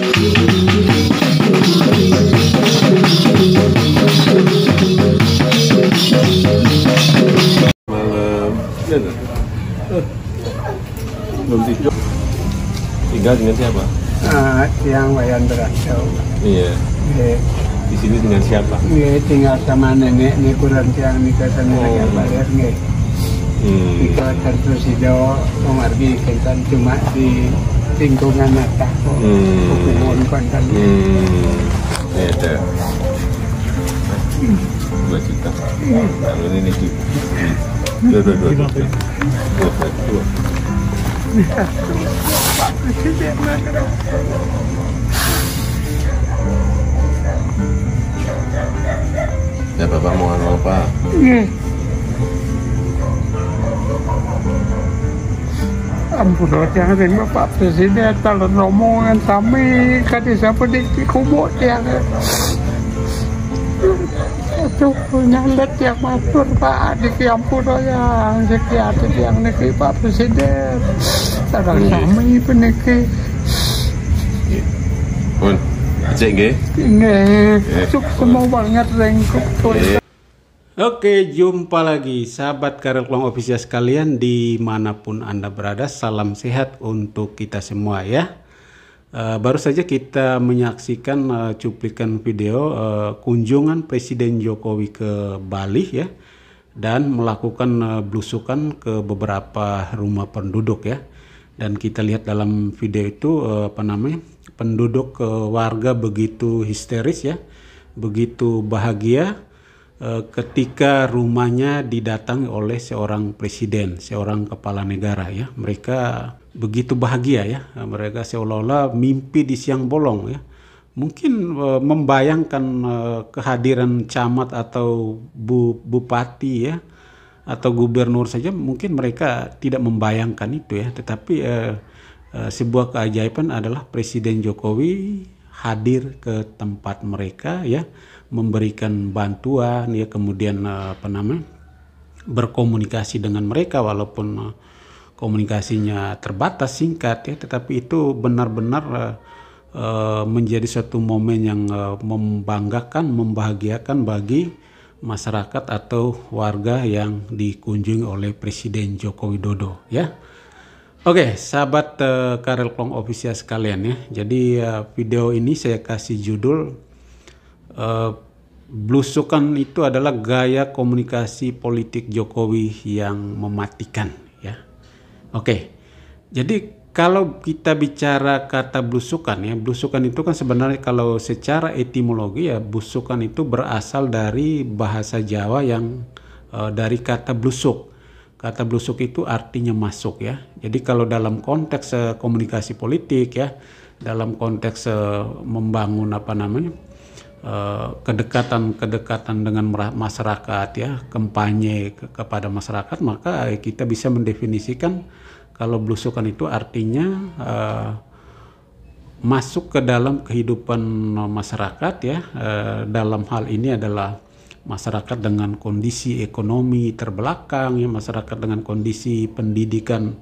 Malam. Belum tidur. Tinggal dengan siapa? Yang Wayan Berasau. Iya. Di sini dengan siapa? Tinggal sama nenek nih, kurang tiang nih kesan yang bayar nih. Di kawasan Presido Komargi kan cuma di lingkungan atas kok. Kebun konten. Ada 2 juta. Kalau ini dua. Ya Bapak mau apa? Ampun, jangan Bapak Presiden kalau rombongan kami kata siapa di kubur yang itu nyalet yang matur Pak di ampun yang sekian yang niki Pak Presiden sarang kami peniki Pun cek nggih. Semua banget rengkup tuh. Oke, jumpa lagi sahabat Karel Klong Official sekalian dimanapun Anda berada. Salam sehat untuk kita semua ya. Baru saja kita menyaksikan cuplikan video kunjungan Presiden Jokowi ke Bali ya, dan melakukan belusukan ke beberapa rumah penduduk ya. Dan kita lihat dalam video itu penduduk warga begitu histeris ya, begitu bahagia ketika rumahnya didatangi oleh seorang presiden, seorang kepala negara ya. Mereka begitu bahagia ya, mereka seolah-olah mimpi di siang bolong ya. Mungkin membayangkan kehadiran camat atau bupati ya, atau gubernur saja mungkin mereka tidak membayangkan itu ya. Tetapi sebuah keajaiban adalah Presiden Jokowi hadir ke tempat mereka ya, memberikan bantuan ya, kemudian berkomunikasi dengan mereka walaupun komunikasinya terbatas, singkat ya, tetapi itu benar-benar menjadi suatu momen yang membanggakan, membahagiakan bagi masyarakat atau warga yang dikunjungi oleh Presiden Joko Widodo ya. Oke, sahabat Karel Klong Official sekalian ya. Jadi video ini saya kasih judul belusukan itu adalah gaya komunikasi politik Jokowi yang mematikan ya. Oke. Jadi kalau kita bicara kata belusukan ya, belusukan itu kan sebenarnya kalau secara etimologi ya, belusukan itu berasal dari bahasa Jawa yang dari kata blusuk. Kata blusuk itu artinya masuk ya. Jadi kalau dalam konteks komunikasi politik ya, dalam konteks membangun kedekatan dengan masyarakat ya, kampanye kepada masyarakat, maka kita bisa mendefinisikan kalau belusukan itu artinya masuk ke dalam kehidupan masyarakat ya. Dalam hal ini adalah masyarakat dengan kondisi ekonomi terbelakang ya, masyarakat dengan kondisi pendidikan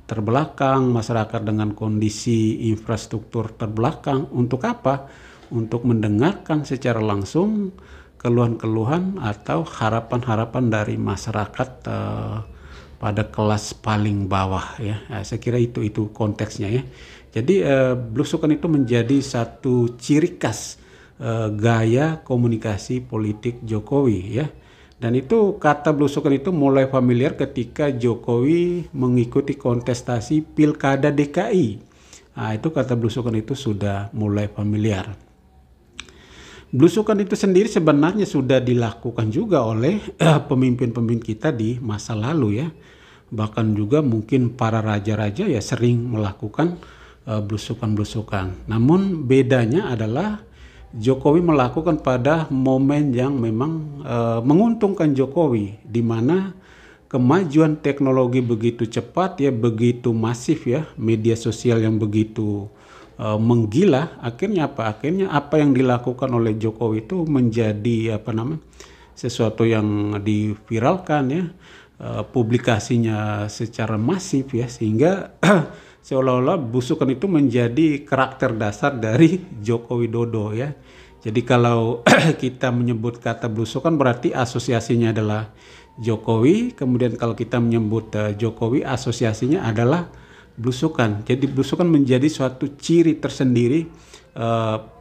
terbelakang, masyarakat dengan kondisi infrastruktur terbelakang. Untuk apa? Untuk mendengarkan secara langsung keluhan-keluhan atau harapan-harapan dari masyarakat pada kelas paling bawah ya. Saya kira itu konteksnya ya. Jadi belusukan itu menjadi satu ciri khas gaya komunikasi politik Jokowi ya. Dan itu kata belusukan itu mulai familiar ketika Jokowi mengikuti kontestasi Pilkada DKI. Nah, itu kata belusukan itu sudah mulai familiar. Belusukan itu sendiri sebenarnya sudah dilakukan juga oleh pemimpin-pemimpin kita di masa lalu ya. Bahkan juga mungkin para raja-raja ya sering melakukan belusukan-belusukan. Namun bedanya adalah Jokowi melakukan pada momen yang memang menguntungkan Jokowi, di mana kemajuan teknologi begitu cepat ya, begitu masif ya, media sosial yang begitu menggila. Akhirnya apa? Akhirnya apa yang dilakukan oleh Jokowi itu menjadi sesuatu yang diviralkan ya, publikasinya secara masif ya, sehingga seolah-olah belusukan itu menjadi karakter dasar dari Joko Widodo ya. Jadi kalau kita menyebut kata belusukan berarti asosiasinya adalah Jokowi, kemudian kalau kita menyebut Jokowi asosiasinya adalah belusukan. Jadi belusukan menjadi suatu ciri tersendiri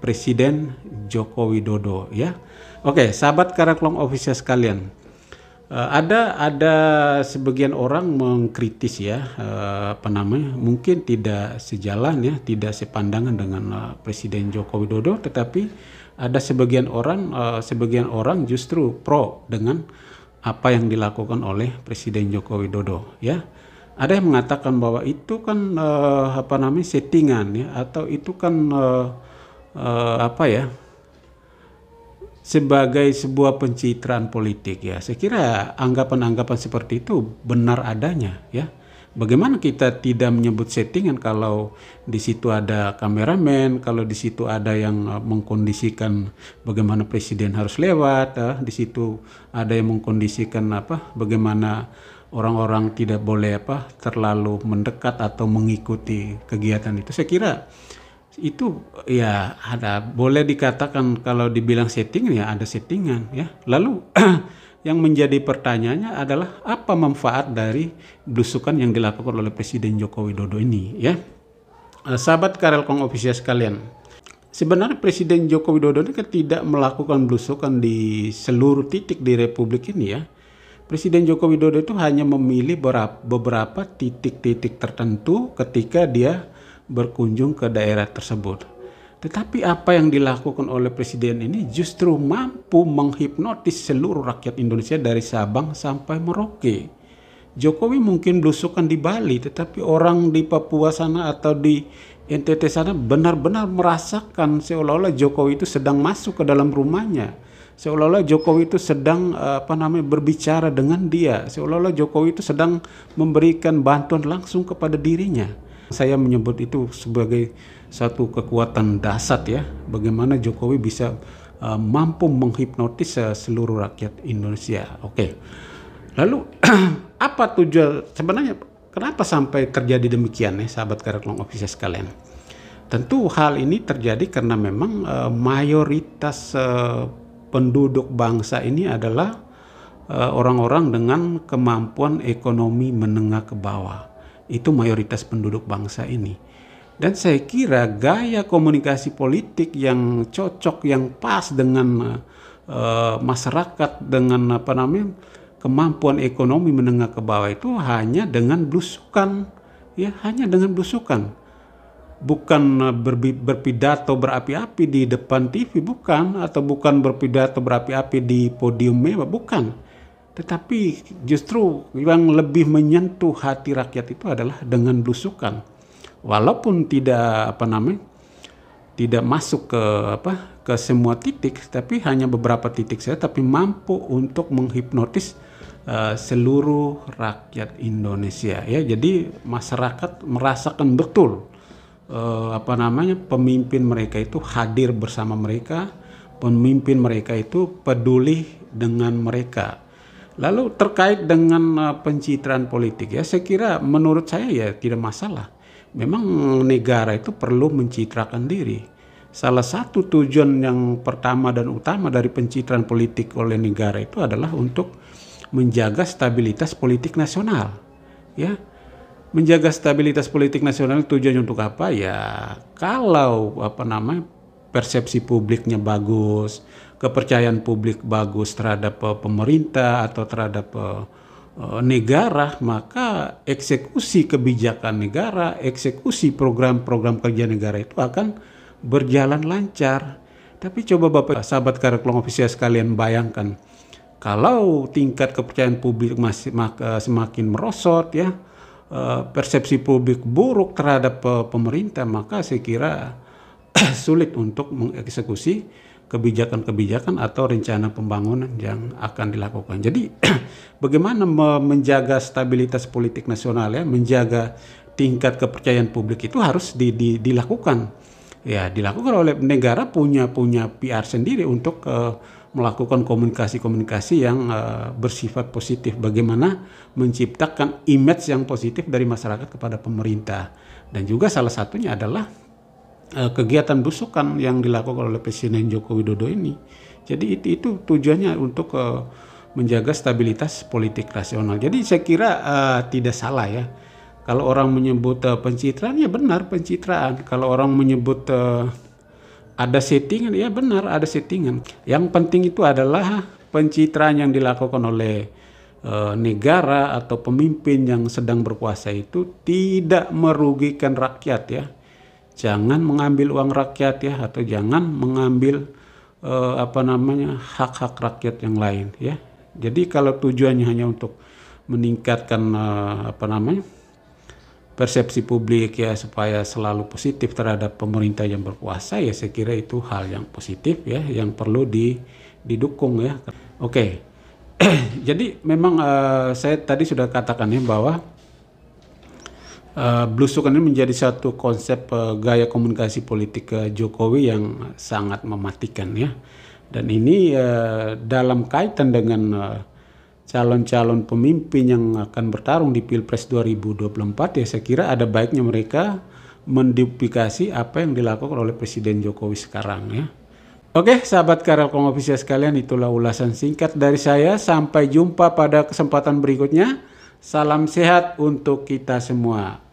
Presiden Joko Widodo ya. Oke, sahabat Karaklong Official sekalian. Ada sebagian orang mengkritis ya, mungkin tidak sejalan ya, tidak sepandangan dengan Presiden Joko Widodo, tetapi ada sebagian orang justru pro dengan apa yang dilakukan oleh Presiden Joko Widodo ya. Ada yang mengatakan bahwa itu kan settingan ya, atau itu kan sebagai sebuah pencitraan politik ya. Saya kira anggapan-anggapan seperti itu benar adanya ya. Bagaimana kita tidak menyebut settingan kalau di situ ada kameramen, kalau di situ ada yang mengkondisikan bagaimana presiden harus lewat, di situ ada yang mengkondisikan bagaimana orang-orang tidak boleh terlalu mendekat atau mengikuti kegiatan itu. Saya kira itu ya boleh dikatakan kalau dibilang setting ya ada settingan ya. Lalu yang menjadi pertanyaannya adalah apa manfaat dari belusukan yang dilakukan oleh Presiden Joko Widodo ini ya. Sahabat Karaklong Official sekalian, sebenarnya Presiden Joko Widodo ini kan tidak melakukan belusukan di seluruh titik di Republik ini ya. Presiden Joko Widodo itu hanya memilih beberapa titik-titik tertentu ketika dia berkunjung ke daerah tersebut. Tetapi apa yang dilakukan oleh Presiden ini justru mampu menghipnotis seluruh rakyat Indonesia dari Sabang sampai Merauke. Jokowi mungkin belusukan di Bali, tetapi orang di Papua sana atau di NTT sana benar-benar merasakan seolah-olah Jokowi itu sedang masuk ke dalam rumahnya. Seolah-olah Jokowi itu sedang berbicara dengan dia. Seolah-olah Jokowi itu sedang memberikan bantuan langsung kepada dirinya. Saya menyebut itu sebagai satu kekuatan dahsyat ya, bagaimana Jokowi bisa mampu menghipnotis seluruh rakyat Indonesia. Oke. Lalu apa tujuan sebenarnya, kenapa sampai terjadi demikian ya sahabat Karaklong Official sekalian? Tentu hal ini terjadi karena memang mayoritas penduduk bangsa ini adalah orang-orang dengan kemampuan ekonomi menengah ke bawah. Itu mayoritas penduduk bangsa ini. Dan saya kira gaya komunikasi politik yang cocok, yang pas dengan masyarakat dengan kemampuan ekonomi menengah ke bawah itu hanya dengan belusukan, ya hanya dengan belusukan. Bukan berpidato berapi-api di depan TV, bukan, atau bukan berpidato berapi-api di podium mewah, bukan. Tetapi justru yang lebih menyentuh hati rakyat itu adalah dengan belusukan. Walaupun tidak tidak masuk ke semua titik, tapi hanya beberapa titik saja, tapi mampu untuk menghipnotis seluruh rakyat Indonesia ya. Jadi masyarakat merasakan betul pemimpin mereka itu hadir bersama mereka, pemimpin mereka itu peduli dengan mereka. Lalu terkait dengan pencitraan politik ya, saya kira menurut saya ya tidak masalah. Memang negara itu perlu mencitrakan diri. Salah satu tujuan yang pertama dan utama dari pencitraan politik oleh negara itu adalah untuk menjaga stabilitas politik nasional. Ya, menjaga stabilitas politik nasional tujuannya untuk apa? Ya, kalau persepsi publiknya bagus, kepercayaan publik bagus terhadap pemerintah atau terhadap negara, maka eksekusi kebijakan negara, eksekusi program-program kerja negara itu akan berjalan lancar. Tapi coba Bapak sahabat Karaklong Official sekalian bayangkan, kalau tingkat kepercayaan publik masih semakin merosot ya, persepsi publik buruk terhadap pemerintah, maka saya kira sulit untuk mengeksekusi kebijakan-kebijakan atau rencana pembangunan yang akan dilakukan. Jadi bagaimana menjaga stabilitas politik nasional ya, menjaga tingkat kepercayaan publik itu harus dilakukan. Ya, dilakukan oleh negara punya PR sendiri untuk melakukan komunikasi-komunikasi yang bersifat positif, bagaimana menciptakan image yang positif dari masyarakat kepada pemerintah. Dan juga salah satunya adalah kegiatan belusukan yang dilakukan oleh Presiden Joko Widodo ini. Jadi itu tujuannya untuk menjaga stabilitas politik nasional. Jadi saya kira tidak salah ya. Kalau orang menyebut pencitraan, ya benar pencitraan. Kalau orang menyebut ada settingan, ya benar ada settingan. Yang penting itu adalah pencitraan yang dilakukan oleh negara atau pemimpin yang sedang berkuasa itu tidak merugikan rakyat ya. Jangan mengambil uang rakyat ya, atau jangan mengambil hak-hak rakyat yang lain ya. Jadi kalau tujuannya hanya untuk meningkatkan persepsi publik ya, supaya selalu positif terhadap pemerintah yang berkuasa, ya saya kira itu hal yang positif ya, yang perlu didukung ya. Oke. Jadi memang saya tadi sudah katakan ya bahwa belusukan ini menjadi satu konsep gaya komunikasi politik Jokowi yang sangat mematikan ya. Dan ini dalam kaitan dengan calon-calon pemimpin yang akan bertarung di Pilpres 2024 ya, saya kira ada baiknya mereka menduplikasi apa yang dilakukan oleh Presiden Jokowi sekarang ya. Oke, sahabat Karelkom Official sekalian, itulah ulasan singkat dari saya. Sampai jumpa pada kesempatan berikutnya. Salam sehat untuk kita semua.